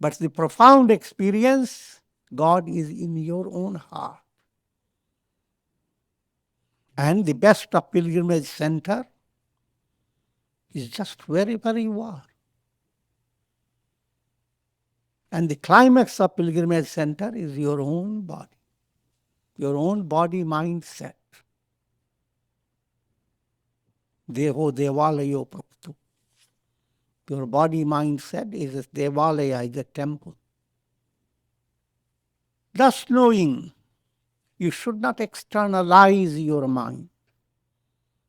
But the profound experience, God is in your own heart. And the best of pilgrimage center is just wherever you are. And the climax of pilgrimage center is your own body mindset. Devo Devalayo Praptu. Your body mindset is a Devalaya, is a temple. Thus knowing, you should not externalize your mind.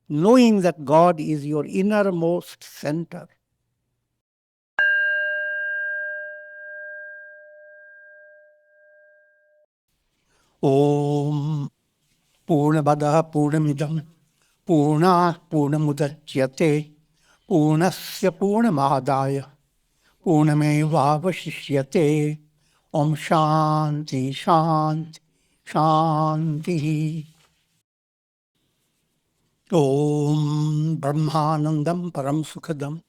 Knowing that God is your innermost center. Om Purnamada Purnamidam Purna Purnamudachyate Purnasya Purnamadaya Purnamevavashishyate Om Shanti Shanti Shanti. Om Brahmanandam Param Sukhadam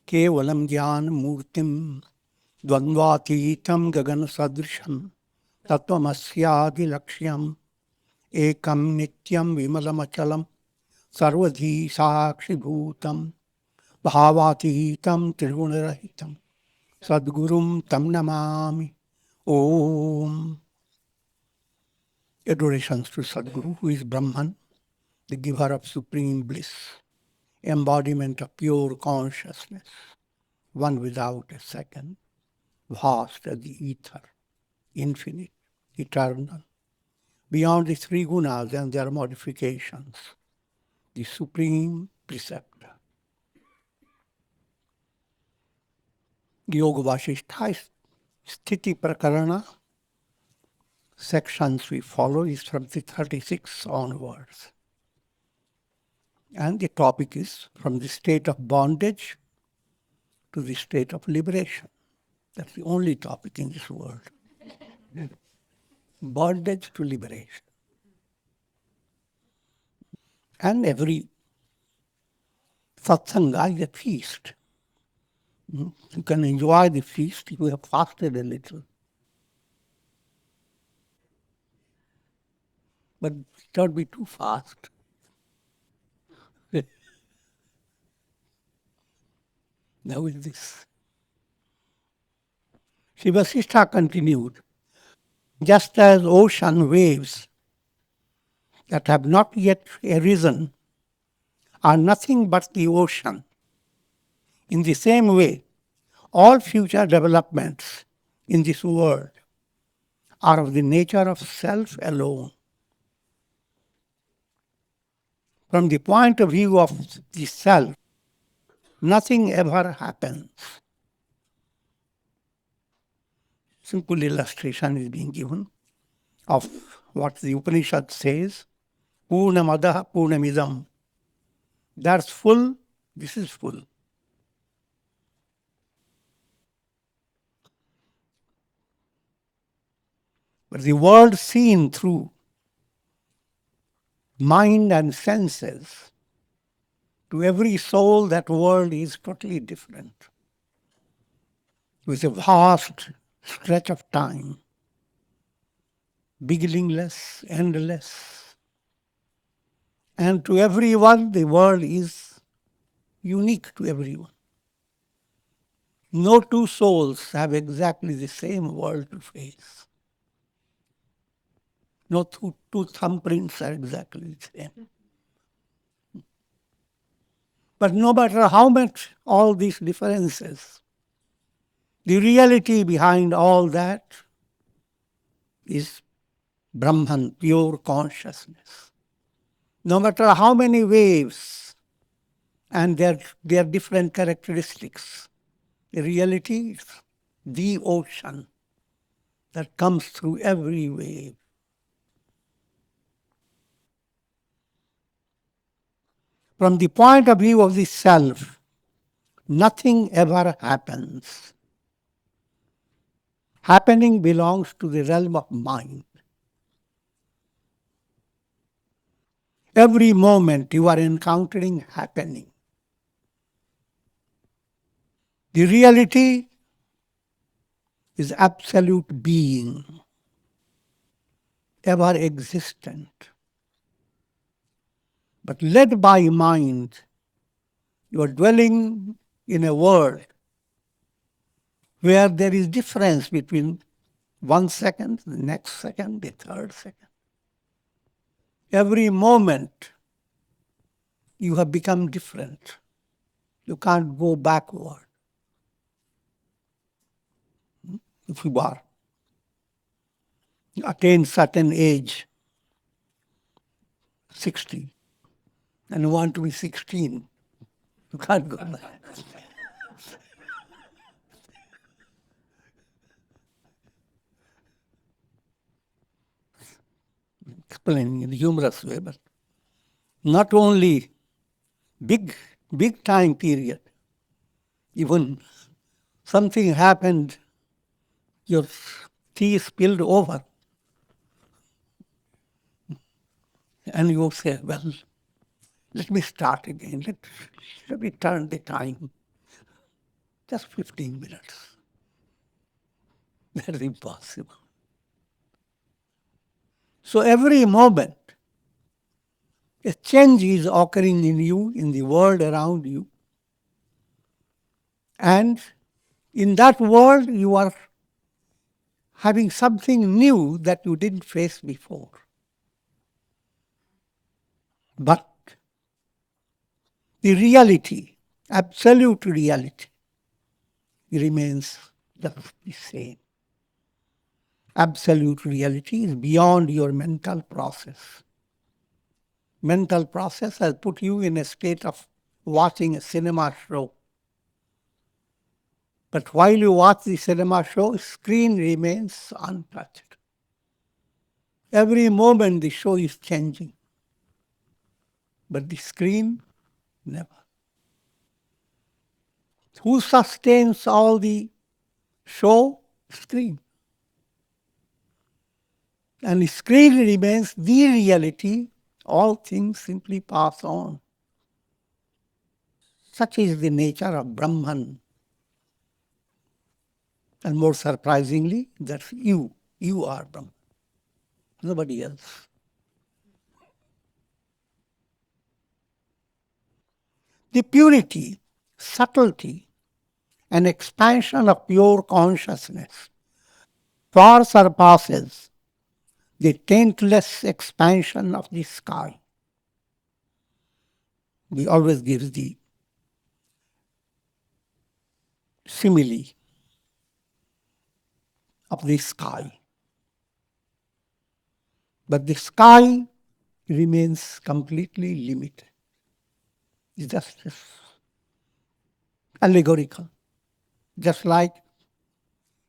Kevalam Jnana Murtim Dvandvatitam Gagana Sadrisham Tattvamasyaadi Lakshyam Ekam Nityam Vimalamachalam Sarvadhi Sakshi Bhutam Bhavatitam Trigунarahitam Sadgurum Tam Namami. Om. Adorations to Sadguru, who is Brahman, the giver of supreme bliss, embodiment of pure consciousness, one without a second, vast as the ether, infinite, eternal, beyond the three gunas and their modifications, the supreme preceptor. Yoga Vasistha, Sthiti Prakarana, sections we follow is from the 36 onwards. And the topic is from the state of bondage to the state of liberation. That's the only topic in this world. Bondage to liberation. And every satsanga is a feast. You can enjoy the feast if you have fasted a little. But don't be too fast. Now is this. Shri Vasistha continued, just as ocean waves that have not yet arisen are nothing but the ocean, in the same way, all future developments in this world are of the nature of self alone. From the point of view of the self, nothing ever happens. Simple illustration is being given of what the Upanishad says, Purnamadaha Purnamidam. That's full, this is full. But the world seen through mind and senses, to every soul that world is totally different. With a vast stretch of time, beginningless, endless. And to everyone, the world is unique to everyone. No two souls have exactly the same world to face. No two thumbprints are exactly the same. But no matter how much all these differences, the reality behind all that is Brahman, pure consciousness. No matter how many waves and their different characteristics, the reality is the ocean that comes through every wave. From the point of view of the self, nothing ever happens. Happening belongs to the realm of mind. Every moment you are encountering happening. The reality is absolute being, ever existent. But led by mind, you are dwelling in a world where there is difference between 1 second, the next second, the third second. Every moment you have become different. You can't go backward. If you are attain certain age, 60, and you want to be 16, you can't go back. Explaining in a humorous way, but not only big time period, even something happened, your tea spilled over, and you say, well, let me start again. Let me turn the time. Just 15 minutes. That's impossible. So every moment, a change is occurring in you, in the world around you. And in that world, you are having something new that you didn't face before. But the reality, absolute reality, remains just the same. Absolute reality is beyond your mental process. Mental process has put you in a state of watching a cinema show. But while you watch the cinema show, screen remains untouched. Every moment the show is changing. But the screen, never. Who sustains all the show? Screen. And the screen remains the reality. All things simply pass on. Such is the nature of Brahman. And more surprisingly, that's you. You are Brahman. Nobody else. The purity, subtlety, and expansion of pure consciousness far surpasses the taintless expansion of the sky. We always give the simile of the sky. But the sky remains completely limited. It's just allegorical. Just like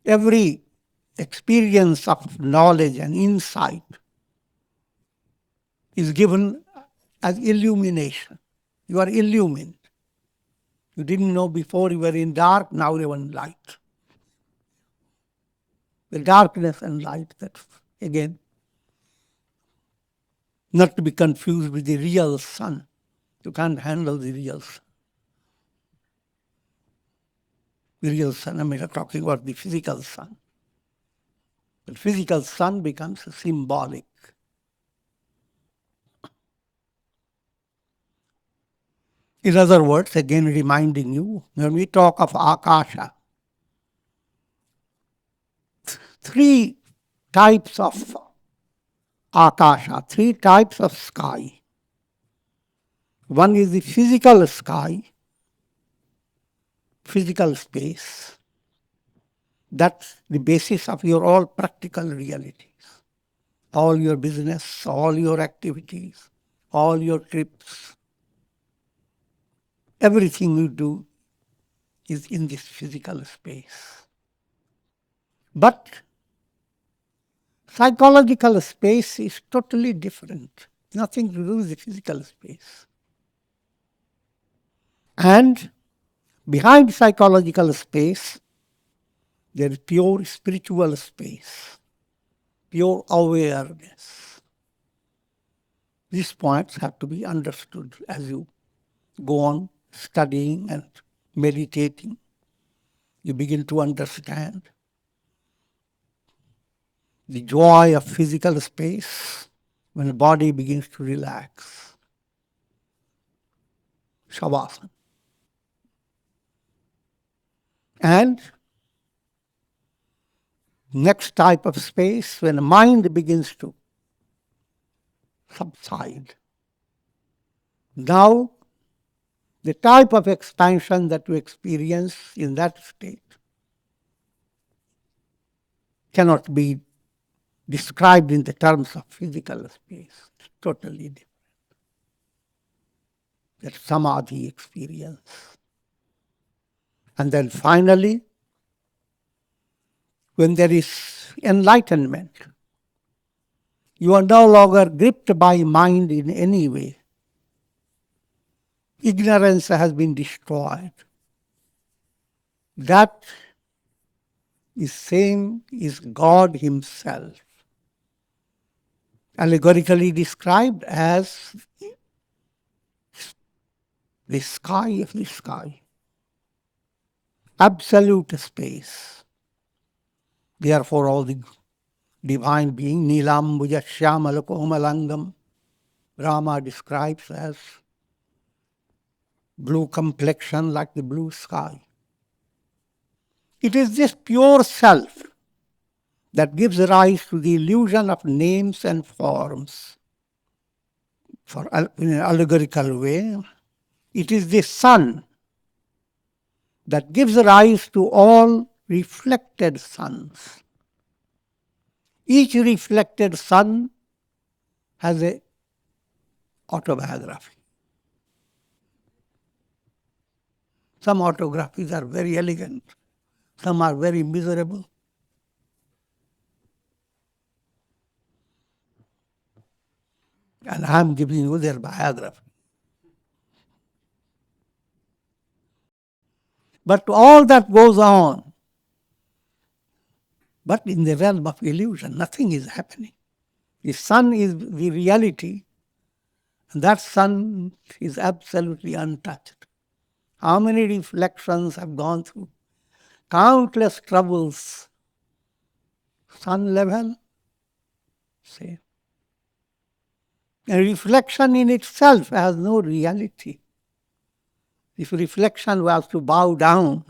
every experience of knowledge and insight is given as illumination. You are illumined. You didn't know before you were in dark, now you are in light. The darkness and light, that's again not to be confused with the real sun. You can't handle the real sun. The real sun, I mean, I'm talking about the physical sun. The physical sun becomes symbolic. In other words, again reminding you, when we talk of Akasha, three types of Akasha, three types of sky. One is the physical sky, physical space. That's the basis of your all practical realities. All your business, all your activities, all your trips. Everything you do is in this physical space. But psychological space is totally different. Nothing to do with the physical space. And behind psychological space, there is pure spiritual space, pure awareness. These points have to be understood as you go on studying and meditating. You begin to understand the joy of physical space when the body begins to relax. Shavasana. And next type of space when the mind begins to subside. Now, the type of expansion that we experience in that state cannot be described in the terms of physical space. It's totally different. That samadhi experience. And then finally, when there is enlightenment, you are no longer gripped by mind in any way. Ignorance has been destroyed. That is same is God Himself, allegorically described as the sky of the sky, absolute space. Therefore, all the divine being, Nilambuja Shyamalakomalangam, Brahma describes as blue complexion like the blue sky. It is this pure self that gives rise to the illusion of names and forms. In an allegorical way, it is the sun that gives rise to all reflected suns. Each reflected sun has an autobiography. Some autobiographies are very elegant. Some are very miserable. And I am giving you their biography. But all that goes on, but in the realm of illusion, nothing is happening. The sun is the reality, and that sun is absolutely untouched. How many reflections have gone through countless troubles? Sun level, same. And reflection in itself has no reality. If reflection was to bow down,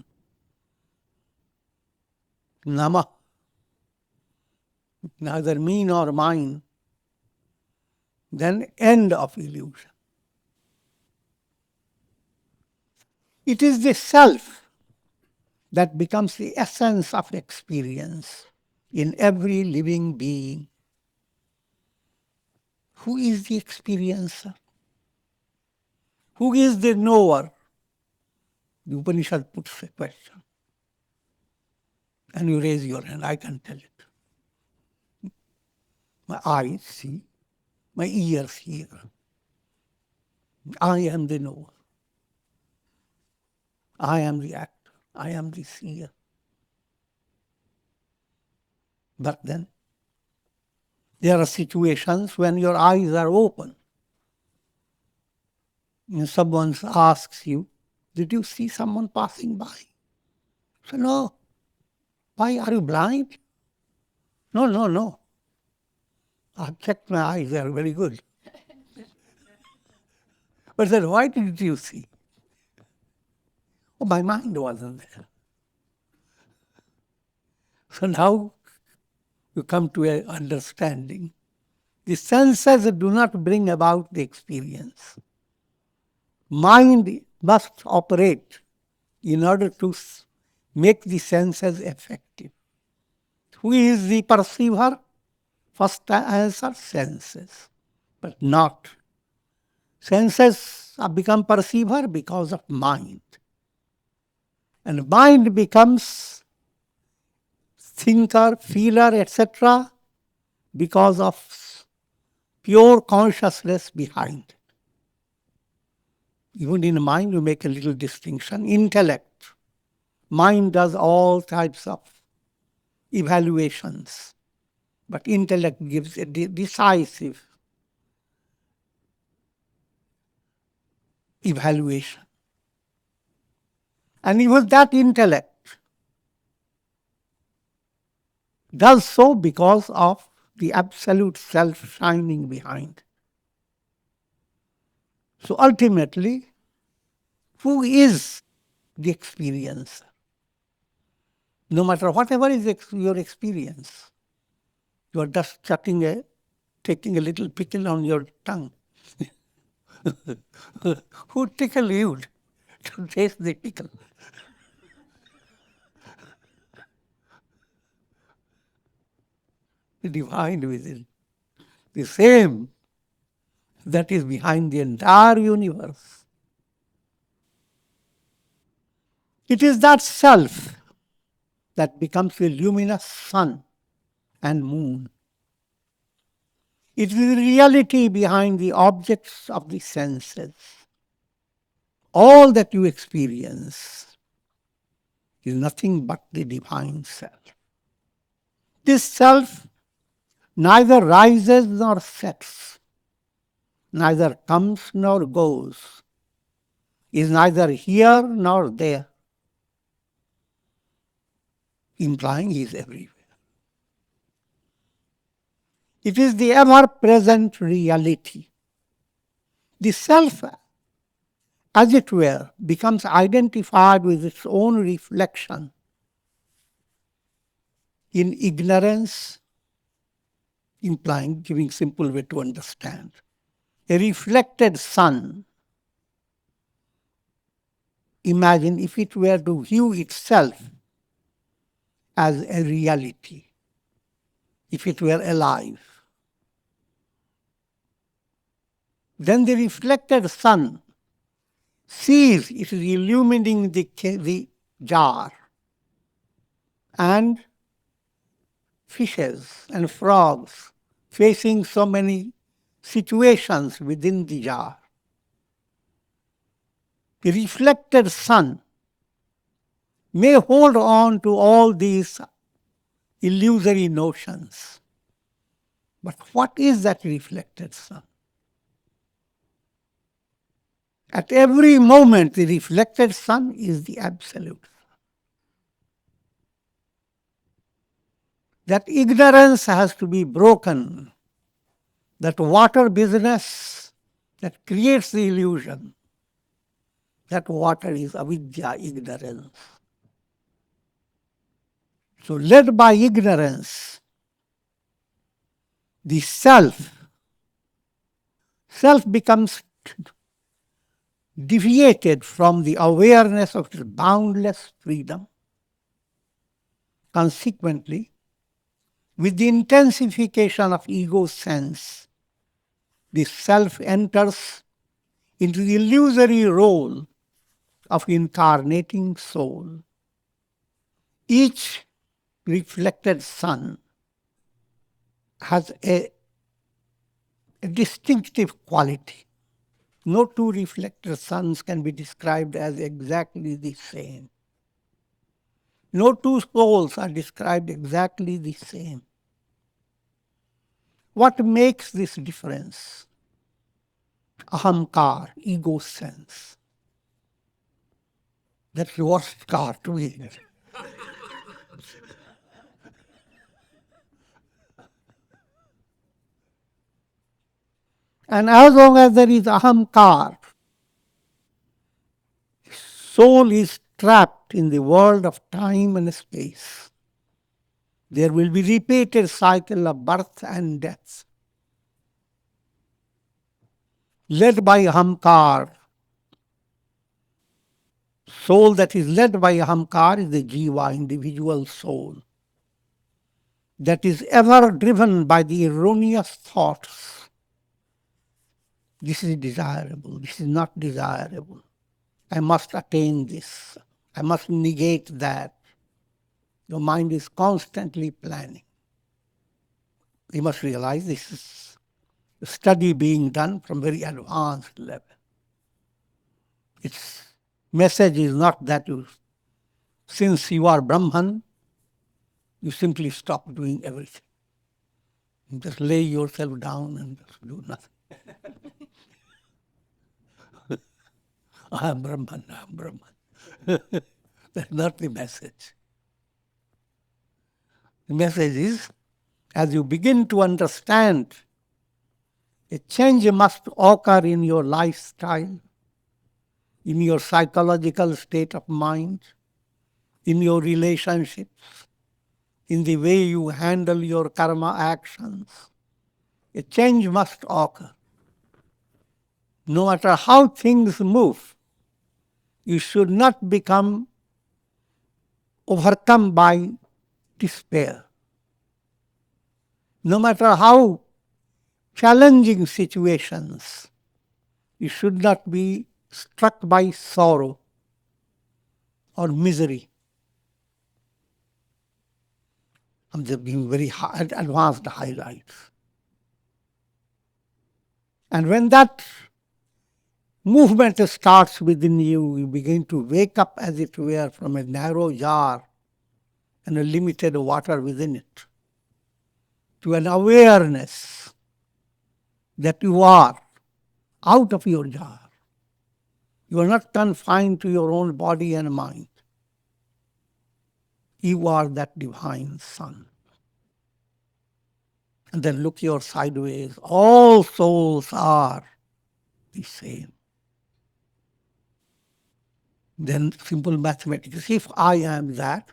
Nama, neither me nor mine, then end of illusion. It is the self that becomes the essence of experience in every living being. Who is the experiencer? Who is the knower? The Upanishad puts a question. And you raise your hand, I can tell it. My eyes see, my ears hear. I am the knower. I am the actor. I am the seer. But then, there are situations when your eyes are open. And someone asks you, did you see someone passing by? So, no. Why, are you blind? No. I've checked my eyes, they are very good. But then, why didn't you see? Oh, my mind wasn't there. So now you come to an understanding. The senses do not bring about the experience. Mind must operate in order to make the senses effective. Who is the perceiver? First answer, senses, but not. Senses have become perceiver because of mind. And mind becomes thinker, feeler, etc. because of pure consciousness behind it. Even in mind, you make a little distinction. Intellect. Mind does all types of evaluations. But intellect gives a decisive evaluation. And even that intellect does so because of the absolute self shining behind. So ultimately, who is the experiencer? No matter whatever is your experience, you are just taking a little pickle on your tongue. Who tickle you to taste the pickle? The divine within, the same that is behind the entire universe. It is that self that becomes the luminous sun and moon. It is the reality behind the objects of the senses. All that you experience is nothing but the divine self. This self neither rises nor sets, neither comes nor goes, is neither here nor there, implying he is everywhere. It is the ever-present reality. The self, as it were, becomes identified with its own reflection in ignorance, implying, giving simple way to understand. A reflected sun, imagine if it were to view itself as a reality, if it were alive. Then the reflected sun sees it is illumining the jar, and fishes and frogs facing so many situations within the jar. The reflected sun may hold on to all these illusory notions. But what is that reflected sun? At every moment, the reflected sun is the absolute. That ignorance has to be broken. That water business that creates the illusion. That water is avidya, ignorance. So led by ignorance, the self becomes deviated from the awareness of its boundless freedom. Consequently, with the intensification of ego sense, the self enters into the illusory role of incarnating soul. Each reflected sun has a distinctive quality. No two reflected suns can be described as exactly the same. No two souls are described exactly the same. What makes this difference? Ahamkar, ego sense. That's the worst car to be. And as long as there is ahamkar, soul is trapped in the world of time and space. There will be repeated cycle of birth and death. Led by ahamkar, soul that is led by ahamkar is the jiva, individual soul, that is ever driven by the erroneous thoughts. This is desirable, this is not desirable. I must attain this. I must negate that. Your mind is constantly planning. You must realize this is a study being done from very advanced level. Its message is not that since you are Brahman, you simply stop doing everything. You just lay yourself down and just do nothing. I am Brahman, I am Brahman. That's not the message. The message is, as you begin to understand, a change must occur in your lifestyle, in your psychological state of mind, in your relationships, in the way you handle your karma actions. A change must occur. No matter how things move, you should not become overcome by despair. No matter how challenging situations, you should not be struck by sorrow or misery. I'm just giving very advanced highlights. And when that movement starts within you, you begin to wake up, as it were, from a narrow jar and a limited water within it, to an awareness that you are out of your jar. You are not confined to your own body and mind. You are that divine sun. And then look your sideways. All souls are the same. Then simple mathematics. If I am that,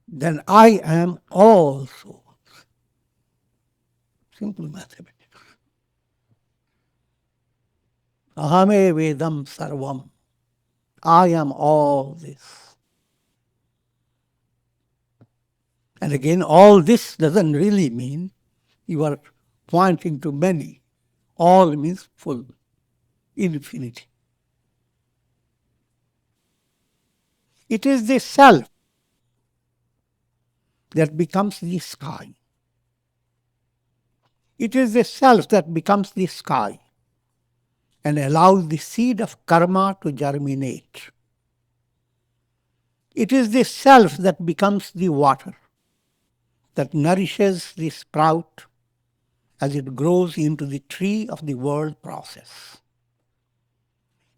then I am all souls. Simple mathematics. Ahame Vedam Sarvam. I am all this. And again, all this doesn't really mean you are pointing to many. All means full, infinity. It is the self that becomes the sky. It is the self that becomes the sky and allows the seed of karma to germinate. It is the self that becomes the water that nourishes the sprout as it grows into the tree of the world process.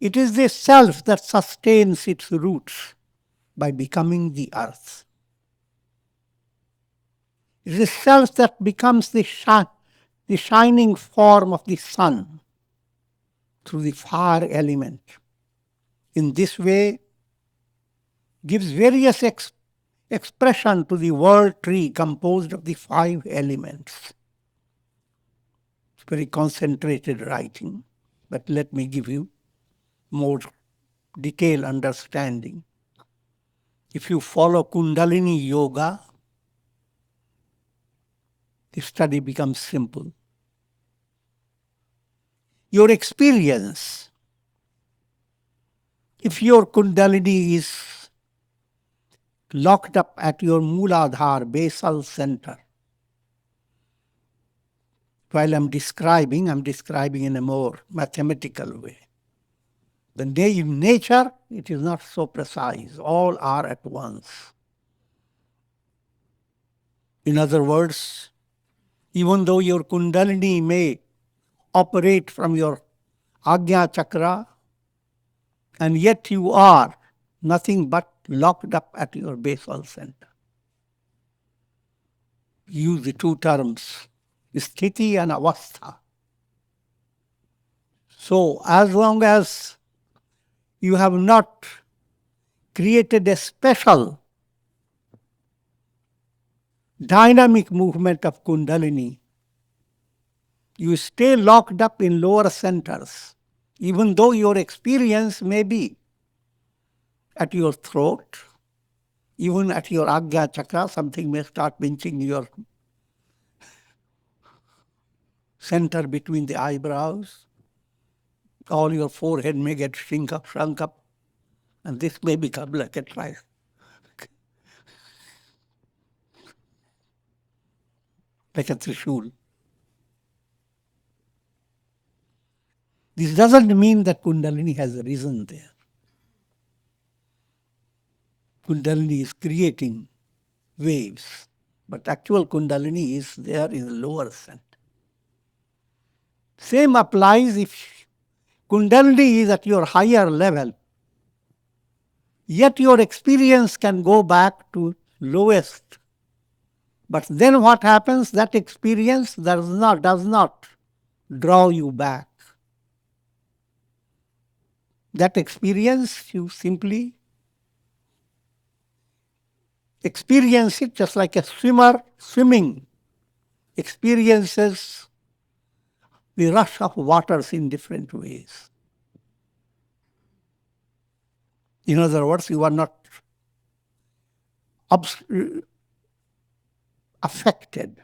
It is the self that sustains its roots by becoming the earth. It is the self that becomes the shining form of the sun through the fire element. In this way, gives various expression to the world tree composed of the 5 elements. It's very concentrated writing, but let me give you more detailed understanding. If you follow Kundalini Yoga, the study becomes simple. Your experience, if your Kundalini is locked up at your Mooladhara, basal center, while I'm describing in a more mathematical way. In nature, it is not so precise. All are at once. In other words, even though your Kundalini may operate from your Ajna Chakra, and yet you are nothing but locked up at your basal center. Use the 2 terms, Sthiti and Avastha. So, as long as you have not created a special dynamic movement of Kundalini, you stay locked up in lower centers, even though your experience may be at your throat, even at your Ajna Chakra, something may start pinching your center between the eyebrows. All your forehead may get shrunk up, and this may become like a like a trishul. This doesn't mean that Kundalini has arisen there. Kundalini is creating waves, but actual Kundalini is there in the lower center. Same applies if Kundalini is at your higher level, yet your experience can go back to lowest But then what happens? That experience does not draw you back. That experience, you simply experience it just like a swimmer swimming experiences the rush of waters in different ways. In other words, you are not affected.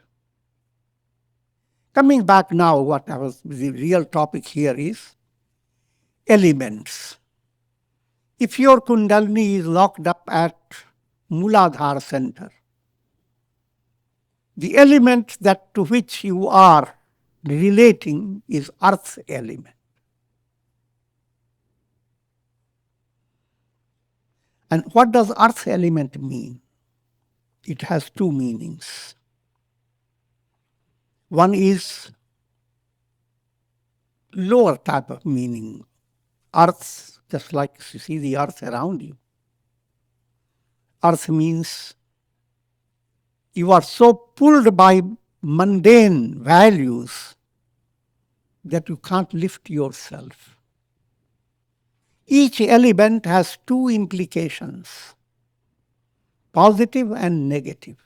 Coming back now, the real topic here is elements. If your Kundalini is locked up at Muladhara center, the element that to which you are relating is earth element. And what does earth element mean? It has two meanings. One is lower type of meaning. Earth, just like you see the earth around you. Earth means you are so pulled by mundane values that you can't lift yourself. Each element has two implications, positive and negative.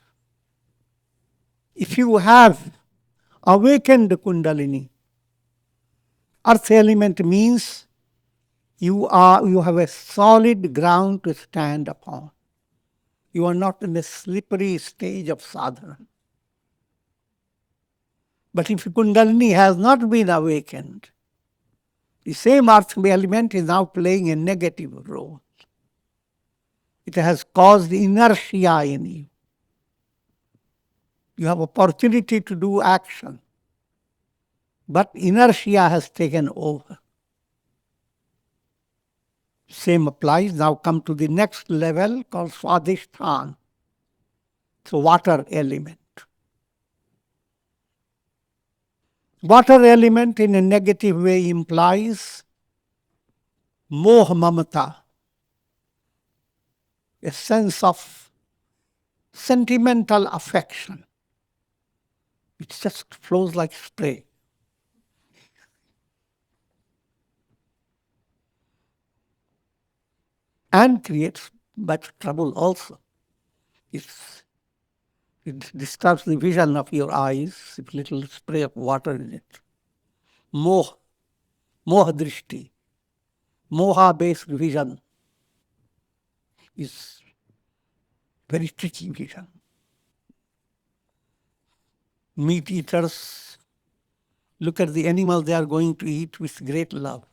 If you have awakened Kundalini, earth element means you have a solid ground to stand upon. You are not in a slippery stage of sadhana. But if Kundalini has not been awakened, the same earth element is now playing a negative role. It has caused inertia in you. You have opportunity to do action, but inertia has taken over. Same applies. Now come to the next level called Swadhisthana. So water element. Water element in a negative way implies moha mamata, a sense of sentimental affection. It just flows like spray. And creates much trouble also. It disturbs the vision of your eyes, if little spray of water in it. Moha drishti, moha-based vision is very tricky vision. Meat eaters look at the animal they are going to eat with great love.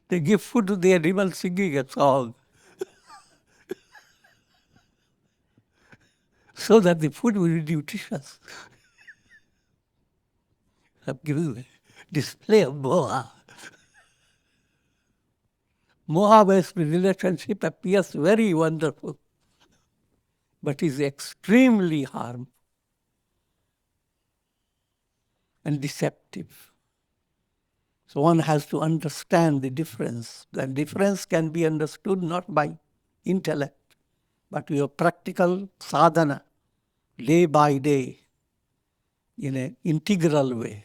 They give food to the animal singing a song so that the food will be nutritious. I'm giving a display of moha. Moha-based relationship appears very wonderful, but is extremely harmful and deceptive. So one has to understand the difference. The difference can be understood not by intellect, but your practical sadhana, day by day, in an integral way.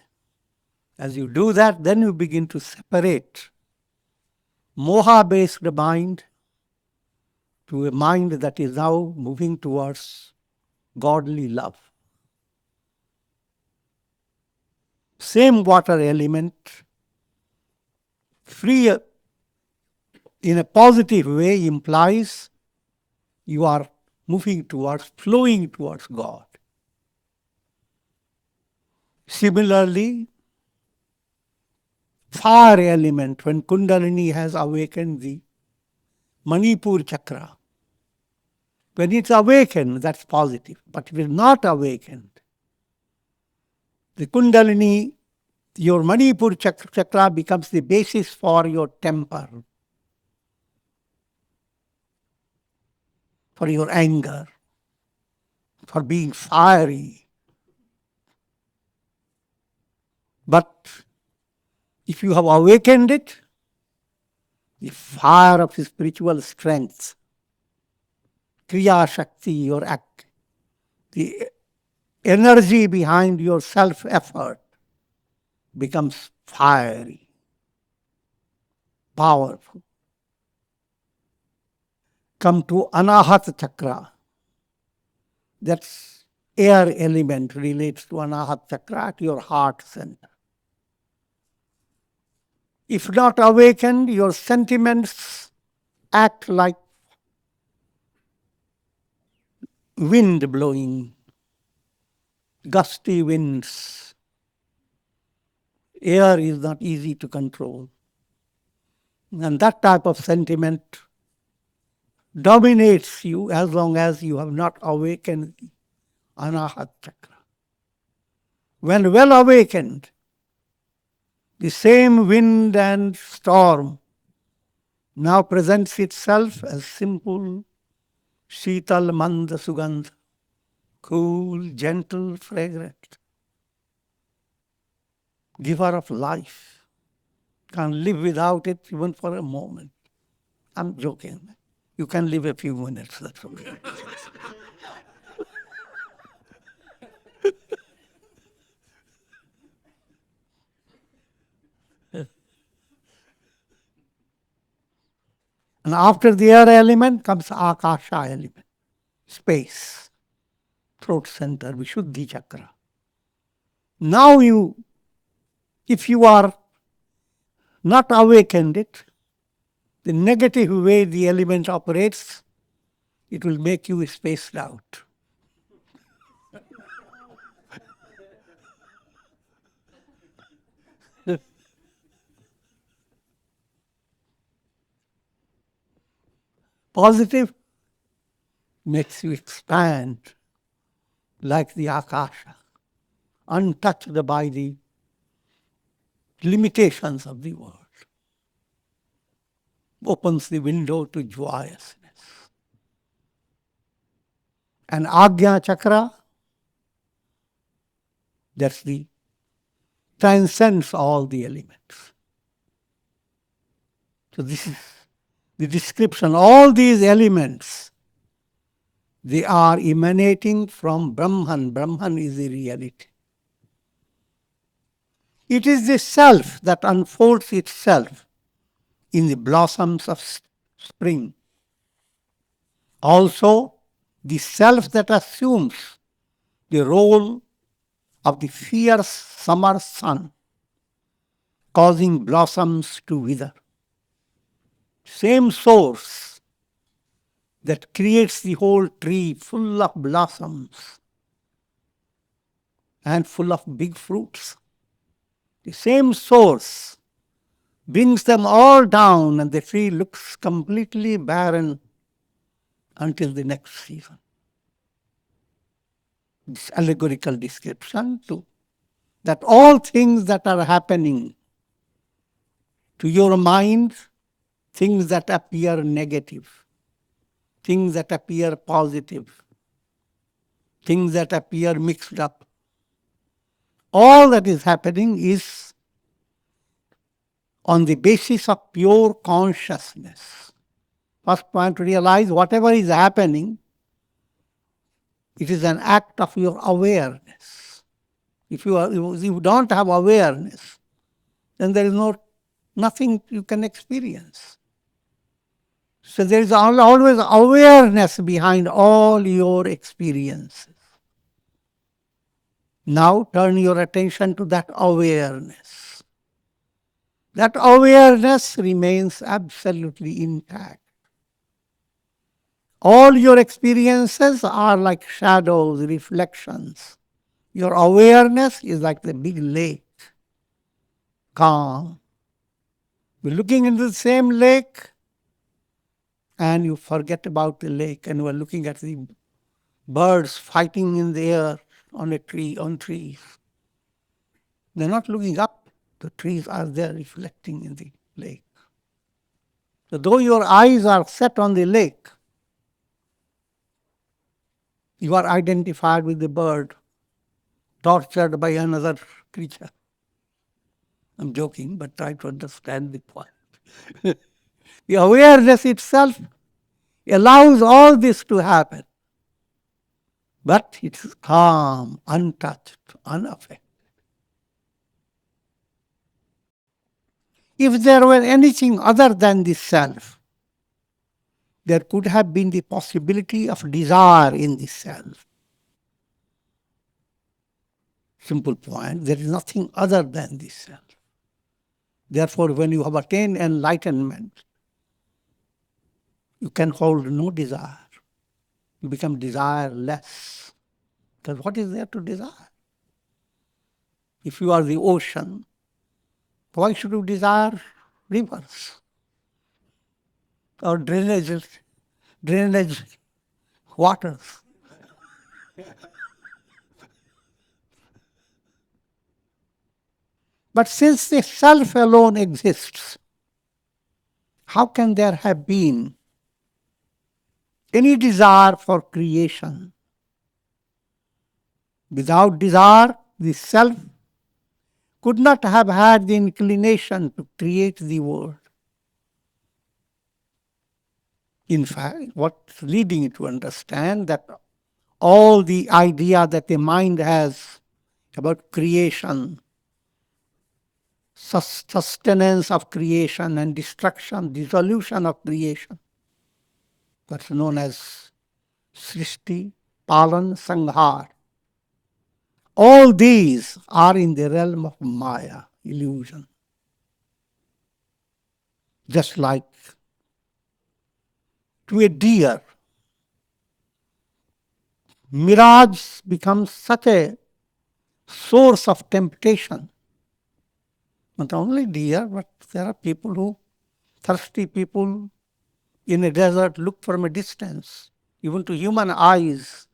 As you do that, then you begin to separate moha-based mind to a mind that is now moving towards godly love. Same water element, free in a positive way, implies you are moving towards, flowing towards God. Similarly, fire element, when Kundalini has awakened the Manipur chakra, when it's awakened, that's positive. But if it's not awakened, the Kundalini, your Manipur chakra becomes the basis for your temper, for your anger, for being fiery. But If you have awakened it, the fire of spiritual strength, Kriya Shakti, your act, the energy behind your self-effort becomes fiery, powerful. Come to Anahat Chakra. That's air element relates to Anahat Chakra at your heart center. If not awakened, your sentiments act like wind blowing, gusty winds. Air is not easy to control. And that type of sentiment dominates you as long as you have not awakened Anahat Chakra. When well awakened, the same wind and storm now presents itself as simple, Sheetal Manda Sugandha, cool, gentle, fragrant, giver of life. Can't live without it even for a moment. I'm joking. You can live a few minutes, that's okay. And after the air element comes Akasha element, space, throat center, Vishuddhi Chakra. Now if you are not awakened it, the negative way the element operates, it will make you spaced out. Positive makes you expand like the Akasha, untouched by the limitations of the world. Opens the window to joyousness. And Agnya Chakra, that's the transcends all the elements. So this is the description. All these elements, they are emanating from Brahman. Brahman is the reality. It is the self that unfolds itself in the blossoms of spring. Also, the self that assumes the role of the fierce summer sun, causing blossoms to wither. Same source that creates the whole tree full of blossoms and full of big fruits. The same source brings them all down and the tree looks completely barren until the next season. This allegorical description too, that all things that are happening to your mind, things that appear negative, things that appear positive, things that appear mixed up, all that is happening is on the basis of pure consciousness. First point, realize whatever is happening, it is an act of your awareness. If you don't have awareness, then there is nothing you can experience. So there is always awareness behind all your experiences. Now turn your attention to that awareness. That awareness remains absolutely intact. All your experiences are like shadows, reflections. Your awareness is like the big lake, calm. You're looking into the same lake and you forget about the lake and you are looking at the birds fighting in the air on trees. They're not looking up. The trees are there reflecting in the lake. So though your eyes are set on the lake, you are identified with the bird, tortured by another creature. I'm joking, but try to understand the point. The awareness itself allows all this to happen. But it's calm, untouched, unaffected. If there were anything other than the self, there could have been the possibility of desire in the self. Simple point, there is nothing other than the self. Therefore, when you have attained enlightenment, you can hold no desire. You become desireless. Because what is there to desire? If you are the ocean, why should you desire rivers or drainage waters? But since the self alone exists, how can there have been any desire for creation? Without desire, the self could not have had the inclination to create the world. In fact, what's leading you to understand that all the idea that the mind has about creation, sustenance of creation and destruction, dissolution of creation, that's known as Srishti, Palan, Sanghar. All these are in the realm of Maya, illusion. Just like to a deer, mirage becomes such a source of temptation. Not only deer, but there are people who, thirsty people in a desert, look from a distance, even to human eyes,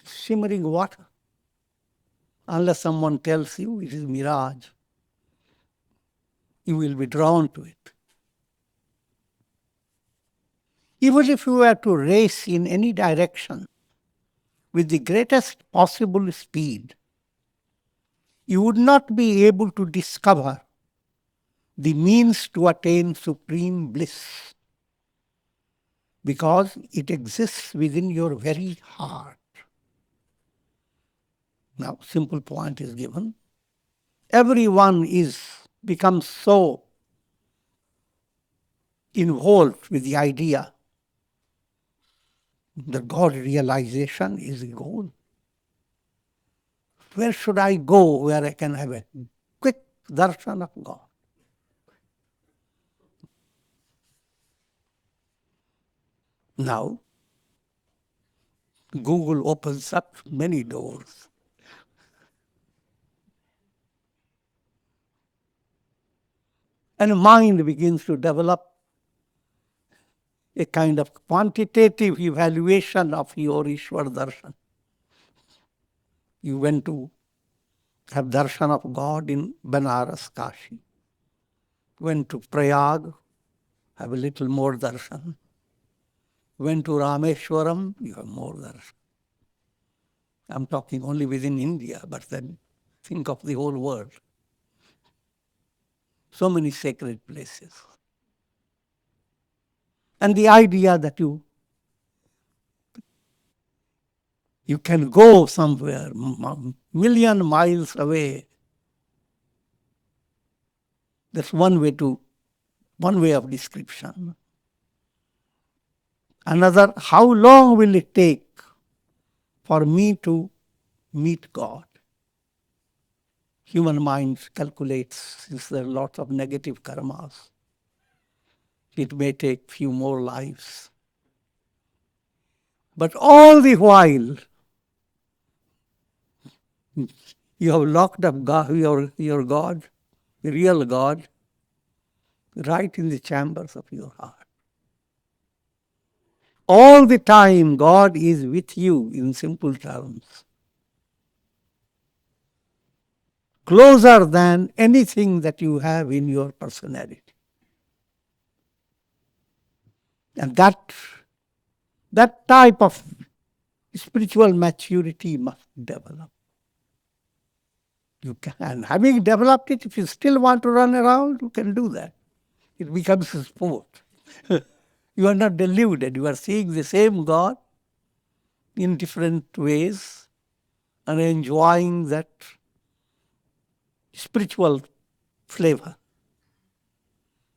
shimmering water. Unless someone tells you it is mirage, you will be drawn to it. Even if you were to race in any direction with the greatest possible speed, you would not be able to discover the means to attain supreme bliss, because it exists within your very heart. Now, simple point is given. Everyone becomes so involved with the idea that God realization is the goal. Where should I go where I can have a quick darshan of God? Now, Google opens up many doors. And mind begins to develop a kind of quantitative evaluation of your Ishwar darshan. You went to have darshan of God in Banaras, Kashi. Went to Prayag, have a little more darshan. Went to Rameshwaram, you have more darshan. I'm talking only within India, but then think of the whole world. So many sacred places. And the idea that you can go somewhere million miles away, that's one way of description. Another, how long will it take for me to meet God? Human mind calculates, since there are lots of negative karmas, it may take few more lives. But all the while, you have locked up God, your God, the real God, right in the chambers of your heart. All the time, God is with you in simple terms. Closer than anything that you have in your personality. And that type of spiritual maturity must develop. You can. Having developed it, if you still want to run around, you can do that. It becomes a sport. You are not deluded. You are seeing the same God in different ways and enjoying that spiritual flavor.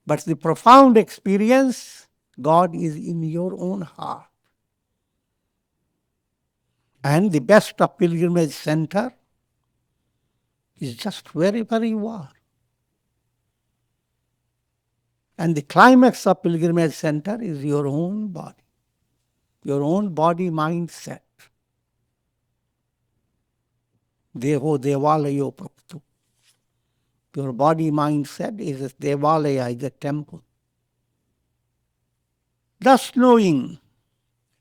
But the profound experience, God is in your own heart. And the best of pilgrimage center is just wherever you are. And the climax of pilgrimage center is your own body mindset. Deho devalayo praptu. Your body mindset is a devalaya, is a temple. Thus knowing,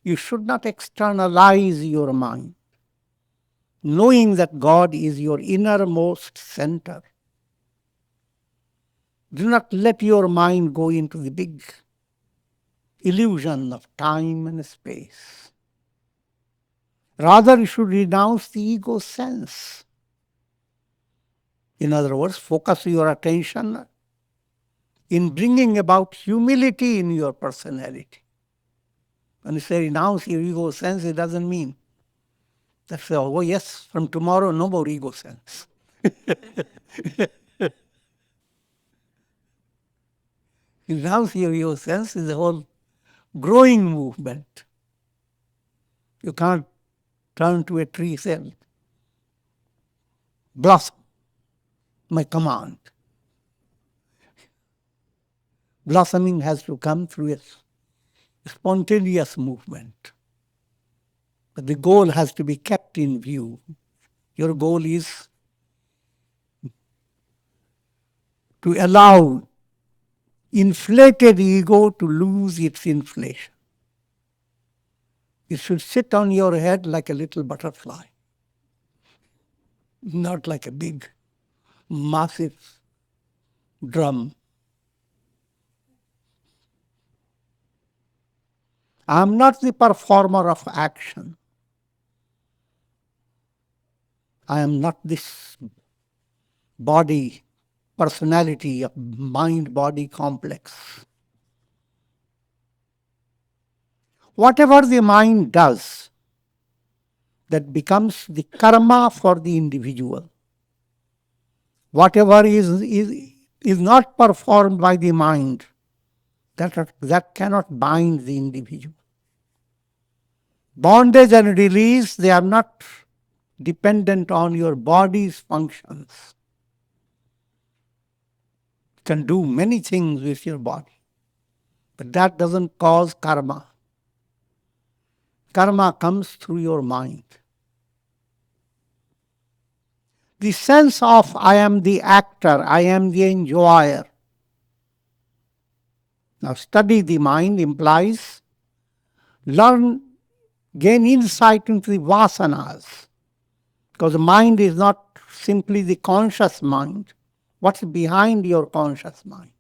you should not externalize your mind. Knowing that God is your innermost center. Do not let your mind go into the big illusion of time and space. Rather, you should renounce the ego sense. In other words, focus your attention in bringing about humility in your personality. When you say renounce your ego sense, it doesn't mean that, oh yes, from tomorrow no more ego sense. Renounce your ego sense is a whole growing movement. You can't turn to a tree and say, blossom, my command. Blossoming has to come through a spontaneous movement. But the goal has to be kept in view. Your goal is to allow inflated ego to lose its inflation. It should sit on your head like a little butterfly, not like a big, massive drum. I am not the performer of action. I am not this body, personality of mind-body complex. Whatever the mind does, that becomes the karma for the individual. Whatever is not performed by the mind, that cannot bind the individual. Bondage and release, they are not dependent on your body's functions. You can do many things with your body, but that doesn't cause karma. Karma comes through your mind. The sense of I am the actor, I am the enjoyer. Now study the mind implies gain insight into the vasanas. Because the mind is not simply the conscious mind. What's behind your conscious mind?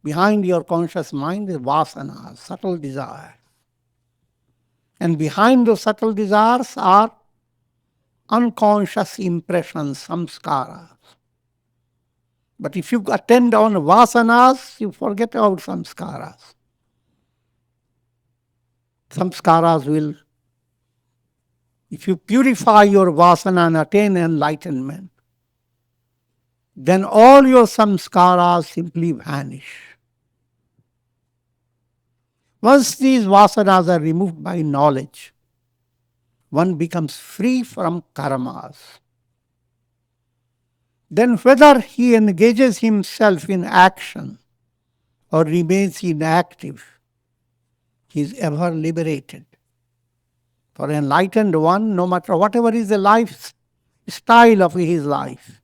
Behind your conscious mind is vasanas, subtle desires. And behind those subtle desires are unconscious impressions, samskaras. But if you attend on vasanas, you forget about samskaras. Samskaras will, if you purify your vasana and attain enlightenment, then all your samskaras simply vanish. Once these vasanas are removed by knowledge, one becomes free from karmas. Then whether he engages himself in action or remains inactive, he is ever liberated. For an enlightened one, no matter whatever is the lifestyle of his life,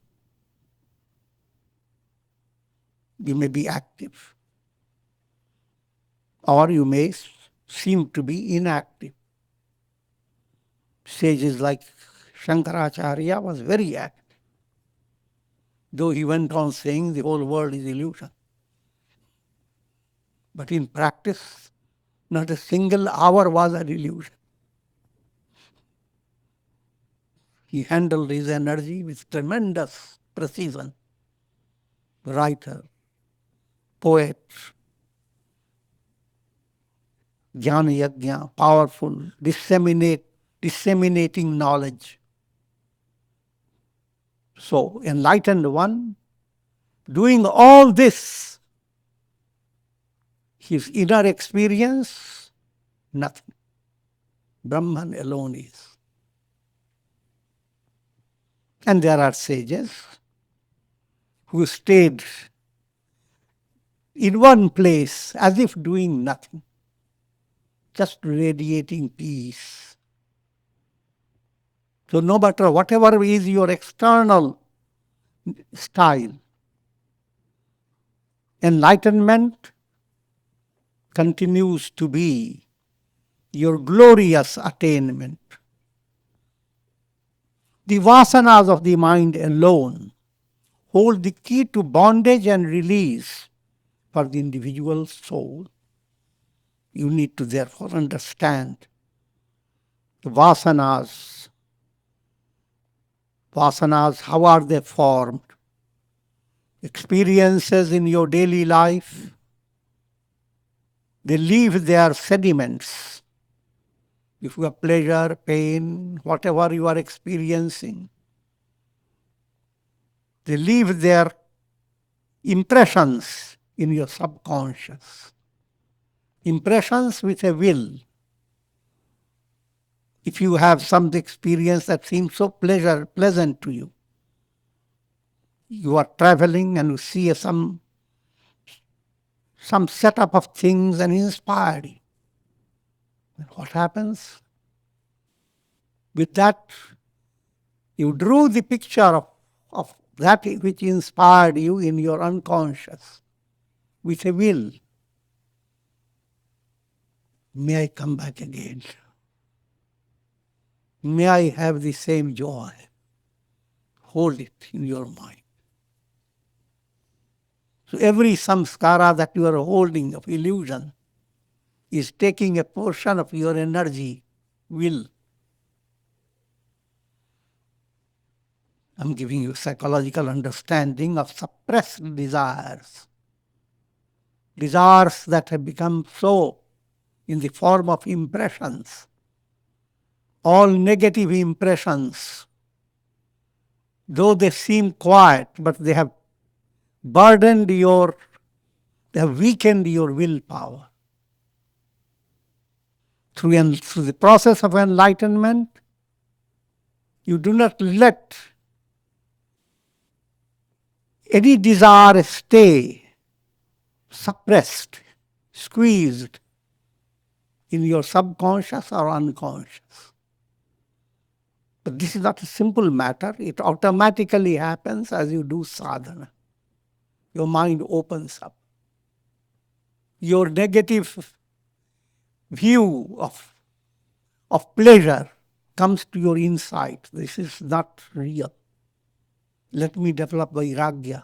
you may be active or you may seem to be inactive. Sages like Shankaracharya was very active, though he went on saying the whole world is illusion. But in practice, not a single hour was an illusion. He handled his energy with tremendous precision. Writer, poet, jnana yajna, powerful, disseminating knowledge. So, enlightened one, doing all this, his inner experience, nothing. Brahman alone is. And there are sages who stayed in one place as if doing nothing, just radiating peace. So no matter whatever is your external style, enlightenment continues to be your glorious attainment. The vasanas of the mind alone hold the key to bondage and release for the individual soul. You need to therefore understand the vasanas. Vasanas, how are they formed? Experiences in your daily life, they leave their sediments. If you have pleasure, pain, whatever you are experiencing, they leave their impressions in your subconscious. Impressions with a will. If you have some experience that seems so pleasant to you, you are traveling and you see some setup of things and inspired you. And what happens? With that, you drew the picture of that which inspired you in your unconscious with a will. May I come back again? May I have the same joy? Hold it in your mind. So every samskara that you are holding of illusion is taking a portion of your energy, will. I'm giving you psychological understanding of suppressed desires. Desires that have become so in the form of impressions. All negative impressions, though they seem quiet, but they have burdened they have weakened your willpower. Through the process of enlightenment, you do not let any desire stay suppressed, squeezed in your subconscious or unconscious. But this is not a simple matter. It automatically happens as you do sadhana. Your mind opens up. Your negative view of pleasure comes to your insight. This is not real. Let me develop vairagya.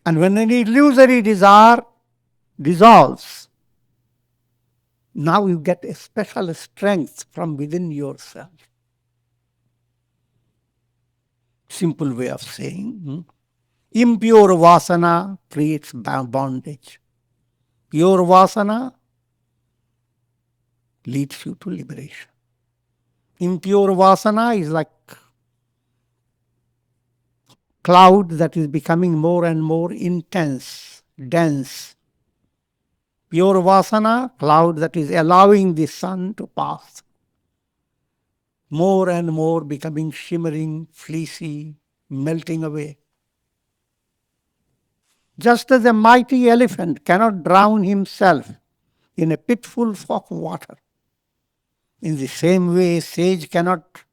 And when any illusory desire dissolves, now you get a special strength from within yourself. Simple way of saying, impure vasana creates bondage. Pure vasana leads you to liberation. Impure vasana is like cloud that is becoming more and more intense, dense. Pure vasana, cloud that is allowing the sun to pass. More and more becoming shimmering, fleecy, melting away. Just as a mighty elephant cannot drown himself in a pitful of water, in the same way, sage cannot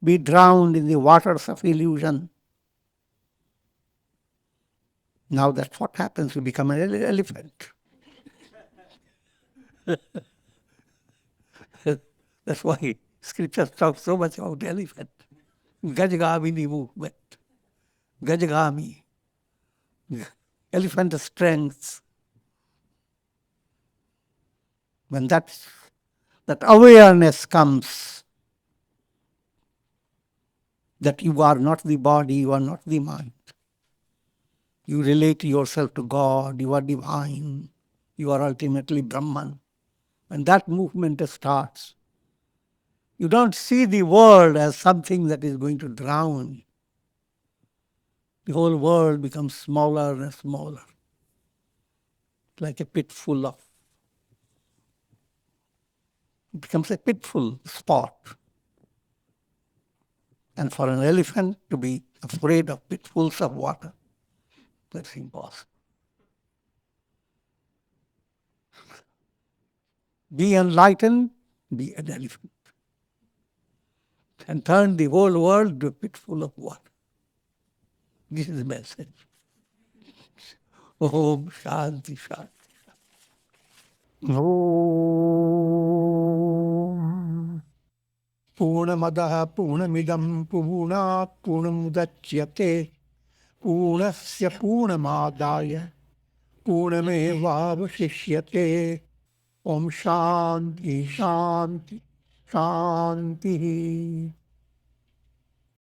be drowned in the waters of illusion. Now that's what happens, you become an elephant. That's why scriptures talk so much about elephant. Gajagamini movement. Gajagami. Elephant strength. When that that awareness comes that you are not the body, you are not the mind. You relate yourself to God, you are divine, you are ultimately Brahman. When that movement starts, you don't see the world as something that is going to drown you. The whole world becomes smaller and smaller, like a pit full of, it becomes a pitful spot. And for an elephant to be afraid of pitfalls of water, that's impossible. Be enlightened, be an elephant. And turn the whole world to a pit full of water. This is the message. Om Shanti Shanti. Om Purnamadaha Purnamidam Purnat Purnamudachyate Purnasya Purnamadaya Purnamevavashishyate. Om Shanti Shanti Shanti.